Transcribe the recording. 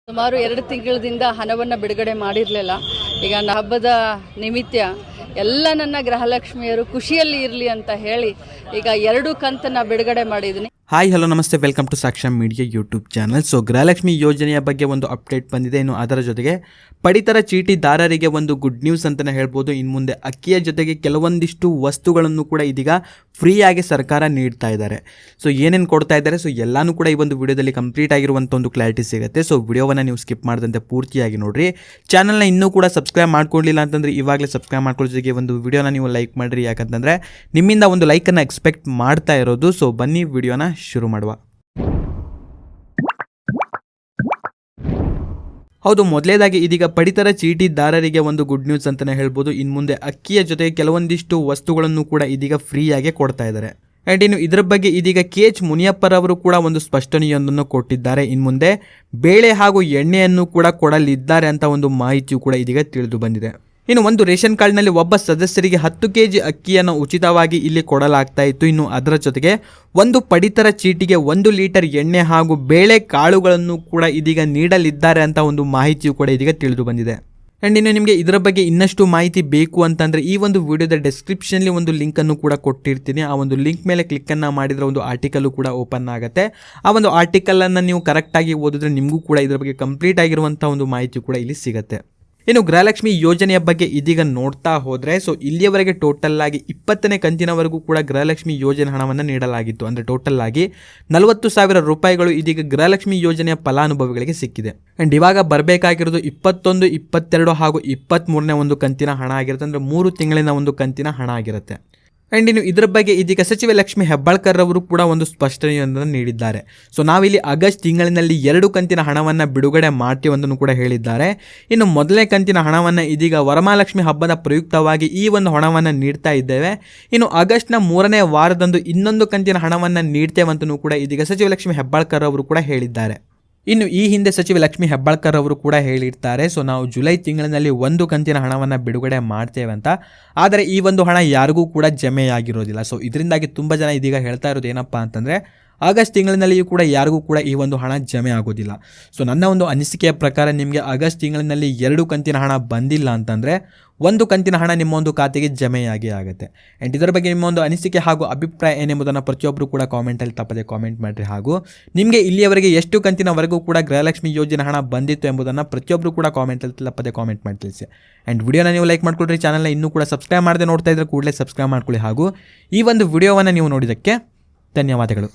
ಸುಮಾರು 2 ತಿಂಗಳಿಂದ ಹಣವನ್ನು ಬಿಡುಗಡೆ ಮಾಡಿರಲಿಲ್ಲ. ಈಗ ಹಬ್ಬದ ನಿಮಿತ್ತ ಎಲ್ಲ ನನ್ನ ಗೃಹಲಕ್ಷ್ಮಿಯರು ಖುಷಿಯಲ್ಲಿ ಇರಲಿ ಅಂತ ಹೇಳಿ ಈಗ 2 ಕಂತನ್ನ ಬಿಡುಗಡೆ ಮಾಡಿದ್ದೀನಿ. ಹಾಯ್ ಹಲೋ ನಮಸ್ತೆ, welcome to Saksha media YouTube channel. So Gruhalakshmi ಯೋಜನೆಯ ಬಗ್ಗೆ ಒಂದು ಅಪ್ಡೇಟ್ ಬಂದಿದೆ. ಇನ್ನು ಅದರ ಜೊತೆಗೆ ಪಡಿತರ ಚೀಟಿದಾರರಿಗೆ ಒಂದು ಗುಡ್ ನ್ಯೂಸ್ ಅಂತಲೇ ಹೇಳ್ಬೋದು. ಇನ್ನು ಮುಂದೆ ಅಕ್ಕಿಯ ಜೊತೆಗೆ ಕೆಲವೊಂದಿಷ್ಟು ವಸ್ತುಗಳನ್ನು ಕೂಡ ಇದೀಗ ಫ್ರೀಯಾಗಿ ಸರ್ಕಾರ ನೀಡ್ತಾ ಇದ್ದಾರೆ. ಸೊ ಏನೇನು ಕೊಡ್ತಾ ಇದ್ದಾರೆ, ಸೊ ಎಲ್ಲನೂ ಕೂಡ ಈ ಒಂದು ವಿಡಿಯೋದಲ್ಲಿ ಕಂಪ್ಲೀಟ್ ಆಗಿರುವಂಥ ಒಂದು ಕ್ಲಾರಿಟಿ ಸಿಗುತ್ತೆ. ಸೊ ವಿಡಿಯೋವನ್ನು ನೀವು ಸ್ಕಿಪ್ ಮಾಡದಂತೆ ಪೂರ್ತಿಯಾಗಿ ನೋಡಿರಿ. ಚಾನಲ್ನ ಇನ್ನೂ ಕೂಡ ಸಬ್ಸ್ಕ್ರೈಬ್ ಮಾಡ್ಕೊಳ್ಳಿಲ್ಲ ಅಂತಂದರೆ ಇವಾಗಲೇ ಸಬ್ಸ್ಕ್ರೈಬ್ ಮಾಡ್ಕೊಳ್ಳೋ ಜೊತೆಗೆ ಒಂದು ವಿಡಿಯೋನ ನೀವು ಲೈಕ್ ಮಾಡಿರಿ, ಯಾಕಂತಂದರೆ ನಿಮ್ಮಿಂದ ಒಂದು ಲೈಕನ್ನು ಎಕ್ಸ್ಪೆಕ್ಟ್ ಮಾಡ್ತಾ ಇರೋದು. ಸೊ ಬನ್ನಿ ವಿಡಿಯೋನ ಶುರು ಮಾಡುವ. ಹೌದು, ಮೊದಲೇದಾಗಿ ಇದೀಗ ಪಡಿತರ ಚೀಟಿದಾರರಿಗೆ ಒಂದು ಗುಡ್ ನ್ಯೂಸ್ ಅಂತಲೇ ಹೇಳ್ಬೋದು. ಇನ್ನು ಮುಂದೆ ಅಕ್ಕಿಯ ಜೊತೆಗೆ ಕೆಲವೊಂದಿಷ್ಟು ವಸ್ತುಗಳನ್ನು ಕೂಡ ಇದೀಗ ಫ್ರೀಯಾಗಿ ಕೊಡ್ತಾ ಇದ್ದಾರೆ. ಆ್ಯಂಡ್ ಇನ್ನು ಇದರ ಬಗ್ಗೆ ಇದೀಗ KH ಮುನಿಯಪ್ಪರವರು ಕೂಡ ಒಂದು ಸ್ಪಷ್ಟನೆಯೊಂದನ್ನು ಕೊಟ್ಟಿದ್ದಾರೆ. ಇನ್ನು ಮುಂದೆ ಬೇಳೆ ಹಾಗೂ ಎಣ್ಣೆಯನ್ನು ಕೂಡ ಕೊಡಲಿದ್ದಾರೆ ಅಂತ ಒಂದು ಮಾಹಿತಿಯು ಕೂಡ ಇದೀಗ ತಿಳಿದು ಬಂದಿದೆ. ಇನ್ನು ಒಂದು ರೇಷನ್ ಕಾರ್ಡ್ನಲ್ಲಿ ಒಬ್ಬ ಸದಸ್ಯರಿಗೆ 10 kg ಅಕ್ಕಿಯನ್ನು ಉಚಿತವಾಗಿ ಇಲ್ಲಿ ಕೊಡಲಾಗ್ತಾ ಇತ್ತು. ಇನ್ನು ಅದರ ಜೊತೆಗೆ ಒಂದು ಪಡಿತರ ಚೀಟಿಗೆ 1 ಲೀಟರ್ ಎಣ್ಣೆ ಹಾಗೂ ಬೇಳೆ ಕಾಳುಗಳನ್ನು ಕೂಡ ಇದೀಗ ನೀಡಲಿದ್ದಾರೆ ಅಂತ ಒಂದು ಮಾಹಿತಿಯು ಕೂಡ ಇದೀಗ ತಿಳಿದು ಬಂದಿದೆ. ಆ್ಯಂಡ್ ಇನ್ನು ನಿಮಗೆ ಇದರ ಬಗ್ಗೆ ಇನ್ನಷ್ಟು ಮಾಹಿತಿ ಬೇಕು ಅಂತಂದರೆ ಈ ಒಂದು ವಿಡಿಯೋದ ಡಿಸ್ಕ್ರಿಪ್ಷನ್ಲಿ ಒಂದು ಲಿಂಕನ್ನು ಕೂಡ ಕೊಟ್ಟಿರ್ತೀನಿ. ಆ ಒಂದು ಲಿಂಕ್ ಮೇಲೆ ಕ್ಲಿಕ್ಕನ್ನು ಮಾಡಿದರೆ ಒಂದು ಆರ್ಟಿಕಲ್ ಕೂಡ ಓಪನ್ ಆಗುತ್ತೆ. ಆ ಒಂದು ಆರ್ಟಿಕಲನ್ನು ನೀವು ಕರೆಕ್ಟಾಗಿ ಓದಿದ್ರೆ ನಿಮಗೂ ಕೂಡ ಇದರ ಬಗ್ಗೆ ಕಂಪ್ಲೀಟ್ ಆಗಿರುವಂಥ ಒಂದು ಮಾಹಿತಿ ಕೂಡ ಇಲ್ಲಿ ಸಿಗುತ್ತೆ. ಇನ್ನು ಗೃಹಲಕ್ಷ್ಮಿ ಯೋಜನೆಯ ಬಗ್ಗೆ ಇದೀಗ ನೋಡ್ತಾ ಹೋದರೆ, ಸೊ ಇಲ್ಲಿಯವರೆಗೆ ಟೋಟಲ್ ಆಗಿ 20ನೇ ಕಂತಿನವರೆಗೂ ಕೂಡ ಗೃಹಲಕ್ಷ್ಮಿ ಯೋಜನೆ ಹಣವನ್ನು ನೀಡಲಾಗಿತ್ತು. ಅಂದರೆ ಟೋಟಲ್ ಆಗಿ 40,000 ರೂಪಾಯಿಗಳು ಇದೀಗ ಗೃಹಲಕ್ಷ್ಮಿ ಯೋಜನೆಯ ಫಲಾನುಭವಿಗಳಿಗೆ ಸಿಕ್ಕಿದೆ. ಆ್ಯಂಡ್ ಇವಾಗ ಬರಬೇಕಾಗಿರೋದು 21, 22 ಹಾಗೂ 23ನೇ ಒಂದು ಕಂತಿನ ಹಣ ಆಗಿರುತ್ತೆ. ಅಂದರೆ 3 ತಿಂಗಳಿನ ಒಂದು ಕಂತಿನ ಹಣ ಆಗಿರುತ್ತೆ. ಆ್ಯಂಡ್ ಇನ್ನು ಇದರ ಬಗ್ಗೆ ಇದೀಗ ಸಚಿವೆ ಲಕ್ಷ್ಮಿ ಹೆಬ್ಬಾಳ್ಕರ್ ಅವರು ಕೂಡ ಒಂದು ಸ್ಪಷ್ಟನೆಯೊಂದನ್ನು ನೀಡಿದ್ದಾರೆ. ಸೊ ನಾವಿಲ್ಲಿ ಆಗಸ್ಟ್ ತಿಂಗಳಿನಲ್ಲಿ 2 ಕಂತಿನ ಹಣವನ್ನು ಬಿಡುಗಡೆ ಮಾಡ್ತೀವಿ ಅಂತಲೂ ಕೂಡ ಹೇಳಿದ್ದಾರೆ. ಇನ್ನು ಮೊದಲನೇ ಕಂತಿನ ಹಣವನ್ನು ಇದೀಗ ವರಮಹಾಲಕ್ಷ್ಮಿ ಹಬ್ಬದ ಪ್ರಯುಕ್ತವಾಗಿ ಈ ಒಂದು ಹಣವನ್ನು ನೀಡ್ತಾ ಇದ್ದೇವೆ. ಇನ್ನು ಆಗಸ್ಟ್ನ 3ನೇ ವಾರದಂದು ಇನ್ನೊಂದು ಕಂತಿನ ಹಣವನ್ನು ನೀಡ್ತೇವೆ ಅಂತಲೂ ಕೂಡ ಇದೀಗ ಸಚಿವೆ ಲಕ್ಷ್ಮಿ ಹೆಬ್ಬಾಳ್ಕರ್ ಅವರು ಕೂಡ ಹೇಳಿದ್ದಾರೆ. ಇನ್ನು ಈ ಹಿಂದೆ ಸಚಿವೆ ಲಕ್ಷ್ಮಿ ಹೆಬ್ಬಾಳ್ಕರ್ ಅವರು ಕೂಡ ಹೇಳಿರ್ತಾರೆ, ಸೊ ನಾವು ಜುಲೈ ತಿಂಗಳಿನಲ್ಲಿ 1 ಕಂತಿನ ಹಣವನ್ನು ಬಿಡುಗಡೆ ಮಾಡ್ತೇವೆ ಅಂತ. ಆದರೆ ಈ ಒಂದು ಹಣ ಯಾರಿಗೂ ಕೂಡ ಜಮೆಯಾಗಿರೋದಿಲ್ಲ. ಸೊ ಇದರಿಂದಾಗಿ ತುಂಬ ಜನ ಇದೀಗ ಹೇಳ್ತಾ ಇರೋದು ಏನಪ್ಪ ಅಂತಂದರೆ ಆಗಸ್ಟ್ ತಿಂಗಳಿನಲ್ಲಿಯೂ ಕೂಡ ಯಾರಿಗೂ ಕೂಡ ಈ ಒಂದು ಹಣ ಜಮೆ ಆಗೋದಿಲ್ಲ. ಸೊ ನನ್ನ ಒಂದು ಅನಿಸಿಕೆಯ ಪ್ರಕಾರ ನಿಮಗೆ ಆಗಸ್ಟ್ ತಿಂಗಳಿನಲ್ಲಿ 2 ಕಂತಿನ ಹಣ ಬಂದಿಲ್ಲ ಅಂತಂದರೆ 1 ಕಂತಿನ ಹಣ ನಿಮ್ಮ ಒಂದು ಖಾತೆಗೆ ಜಮೆಯಾಗಿ ಆಗುತ್ತೆ. ಆ್ಯಂಡ್ ಇದರ ಬಗ್ಗೆ ನಿಮ್ಮ ಒಂದು ಅನಿಸಿಕೆ ಹಾಗೂ ಅಭಿಪ್ರಾಯ ಏನೆಂಬುದನ್ನು ಪ್ರತಿಯೊಬ್ಬರು ಕೂಡ ಕಾಮೆಂಟಲ್ಲಿ ತಪ್ಪದೆ ಕಾಮೆಂಟ್ ಮಾಡಿರಿ. ಹಾಗೂ ನಿಮಗೆ ಇಲ್ಲಿಯವರೆಗೆ ಎಷ್ಟು ಕಂತಿನವರೆಗೂ ಕೂಡ ಗೃಹಲಕ್ಷ್ಮಿ ಯೋಜನೆ ಹಣ ಬಂದಿತ್ತು ಎಂಬುದನ್ನು ಪ್ರತಿಯೊಬ್ಬರು ಕೂಡ ಕಾಮೆಂಟಲ್ಲಿ ತಪ್ಪದೆ ಕಾಮೆಂಟ್ ಮಾಡಿ ತಿಳಿಸಿ. ಆ್ಯಂಡ್ ವಿಡಿಯೋನ ನೀವು ಲೈಕ್ ಮಾಡ್ಕೊಳ್ರಿ. ಚಾನಲ್ನ ಇನ್ನೂ ಕೂಡ ಸಬ್ಸ್ಕ್ರೈಬ್ ಮಾಡದೆ ನೋಡ್ತಾ ಇದ್ದರೆ ಕೂಡಲೇ ಸಬ್ಸ್ಕ್ರೈಬ್ ಮಾಡ್ಕೊಳ್ಳಿ. ಹಾಗೂ ಈ ಒಂದು ವಿಡಿಯೋವನ್ನು ನೀವು ನೋಡಿದ್ದಕ್ಕೆ ಧನ್ಯವಾದಗಳು.